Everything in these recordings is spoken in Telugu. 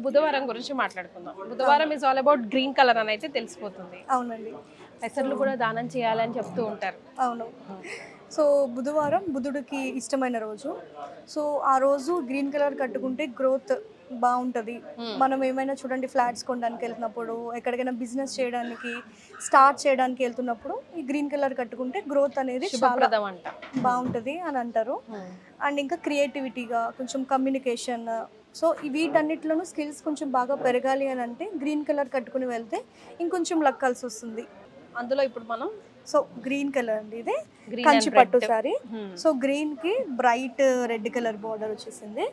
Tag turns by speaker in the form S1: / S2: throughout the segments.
S1: బుధవారం గురించి మాట్లాడుకుందాం. బుధవారం is all about green colour అని అయితే తెలిసిపోతుంది.
S2: అవునండి.
S1: పెసర్లు కూడా దానం చేయాలని చెప్తూ ఉంటారు.
S2: అవును. సో బుధవారం బుధుడికి ఇష్టమైన రోజు. సో ఆ రోజు గ్రీన్ కలర్ కట్టుకుంటే గ్రోత్ బాగుంటుంది. మనం ఏమైనా చూడండి ఫ్లాట్స్ కొనడానికి వెళ్తున్నప్పుడు, ఎక్కడికైనా బిజినెస్ చేయడానికి స్టార్ట్ చేయడానికి వెళ్తున్నప్పుడు ఈ గ్రీన్ కలర్ కట్టుకుంటే గ్రోత్ అనేది చాలా బాగుంటుంది అని అంటారు. అండ్ ఇంకా క్రియేటివిటీగా కొంచెం కమ్యూనికేషన్, సో వీటన్నిటిలోనూ స్కిల్స్ కొంచెం బాగా పెరగాలి అని అంటే గ్రీన్ కలర్ కట్టుకుని వెళ్తే ఇంకొంచెం లక్ కలిసి వస్తుంది.
S1: అందులో ఇప్పుడు మనం
S2: సో గ్రీన్ కలర్ అండి ఇది, కంచి పట్టు సారీ. సో గ్రీన్ కి బ్రైట్ రెడ్ కలర్ బార్డర్ వచ్చేసింది.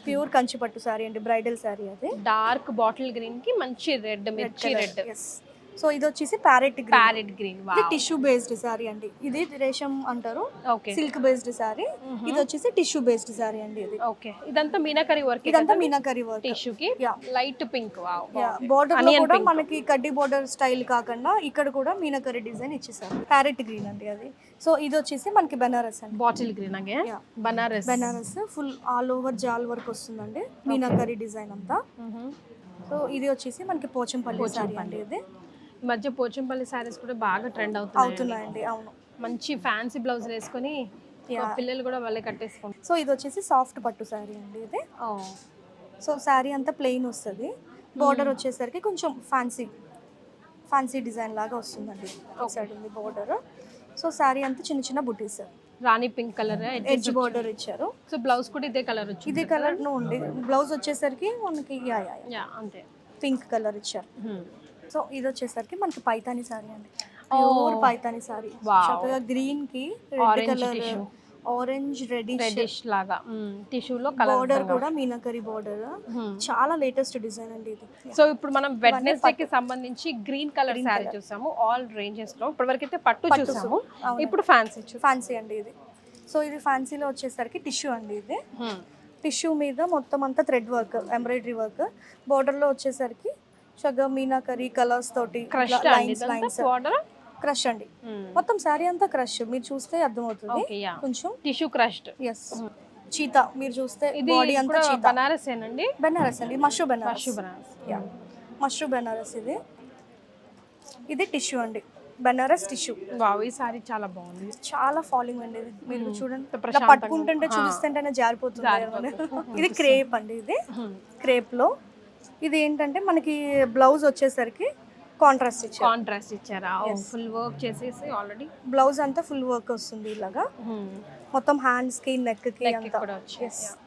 S2: ప్యూర్ కంచి పట్టు సారీ అండి, బ్రైడల్ సారీ. అది
S1: డార్క్ బాటిల్ గ్రీన్ కి మంచి రెడ్, మిర్చి రెడ్.
S2: సో ఇది వచ్చేసి ప్యారెట్
S1: గ్రీన్.
S2: ఇది టిష్యూ బేస్డ్ సారీ అండి. ఇది రేషం అంటారు, సిల్క్ బేస్డ్ సారీ. ఇది వచ్చేసి టిష్యూ బేస్డ్ సారీ అండి. ఇది
S1: ఓకే. ఇదంతా మీనాకరీ వర్క్.
S2: ఇదంతా మీనాకరీ వర్క్.
S1: టిష్యూ కి లైట్ పింక్.
S2: బోర్డర్ లో కూడా మనకి కడ్డీ బోర్డర్ స్టైల్ కాకుండా ఇక్కడ కూడా మీనాకరీ డిజైన్ ఇచ్చేసారు. ప్యారెట్ గ్రీన్ అండి అది. సో ఇది వచ్చేసి మనకి బెనారస్ అండి,
S1: bottle green.
S2: Benaras full all over జాల్ వర్క్ వస్తుందండి, మీనాకరీ డిజైన్ అంతా. సో ఇది వచ్చేసి మనకి పోచంపల్లి సారీ అండి. ఇది
S1: మధ్య పోచంపల్లి సారీస్ కూడా బాగా ట్రెండ్
S2: అవుతున్నాయండి. అవును,
S1: మంచి ఫ్యాన్సీ బ్లౌజ్ వేసుకొని పిల్లలు కూడా వాళ్ళే కట్టేసుకుంటారు.
S2: సో ఇది వచ్చేసి సాఫ్ట్ పట్టు సారీ అండి. ఇది సో సారీ అంతా ప్లెయిన్ వస్తుంది, బోర్డర్ వచ్చేసరికి కొంచెం ఫ్యాన్సీ డిజైన్ లాగా వస్తుందండి. సైడ్ ఉంది బోర్డర్. సో సారీ అంతా చిన్న చిన్న బుటీస్,
S1: రాణి పింక్ కలర్
S2: ఎడ్జ్ బోర్డర్ ఇచ్చారు.
S1: సో బ్లౌజ్ కూడా ఇదే కలర్ వచ్చింది.
S2: ఇదే కలర్ లో ఉంది. బ్లౌజ్ వచ్చేసరికి మనకి
S1: అంతే
S2: పింక్ కలర్ ఇచ్చారు. సో ఇది వచ్చేసరికి మనకి పైతాని సారీ అండి, ప్యూర్ పైతాని సారీ. చక్కగా గ్రీన్ కి రెడ్ కలర్, ఆరెంజ్ రెడిష్
S1: లాగా టిష్యూలో
S2: బోర్డర్ కూడా మీనాకరీ బోర్డర్. చాలా లేటెస్ట్ డిజైన్ అండి ఇది.
S1: సో ఇప్పుడు మనం వెడ్నెస్డే కి సంబంధించి గ్రీన్ కలర్ సారీ చూసాము ఆల్ రేంజెస్ లో. ఇప్పటివరకు అయితే పట్టు చూసాము, ఇప్పుడు ఫ్యాన్సీ
S2: అండి ఇది. సో ఇది ఫ్యాన్సీలో వచ్చేసరికి టిష్యూ అండి. ఇది టిష్యూ మీద మొత్తం అంతా thread work, embroidery work. Border లో వచ్చేసరికి చక్కగా మీనాకరీ కలర్స్ తోటి లైన్స్ క్రష్ అండి. మొత్తం సారీ అంతా క్రష్, మీరు చూస్తే అర్థమవుతుంది. కొంచెం
S1: టిష్యూ క్రష్డ్.
S2: చీతా మీరు చూస్తే బాడీ అంతా చీతా.
S1: బనారస్ ఏనండి,
S2: బెనారస్ అండి, మష్రూ బెనారస్. ఇది టిష్యూ అండి, బెనారస్ టిష్యూ.
S1: ఈ సారీ చాలా బాగుంది,
S2: చాలా ఫాలింగ్ అండి. ఇది మీరు చూడండి, పట్టుకుంటుంటే చూపిస్తుంటేనే జారిపోతుంది. ఇది క్రేప్ అండి. ఇది క్రేప్ లో ఇది ఏంటంటే మనకి బ్లౌజ్ వచ్చేసరికి కాంట్రాస్ట్ ఇచ్చారా? ఫుల్ వర్క్ చేసేసి ఆల్రెడీ బ్లౌజ్ అంతా ఫుల్ వర్క్ వస్తుంది ఇలాగా. మొత్తం హ్యాండ్స్ కి, నెక్ కి అంతా.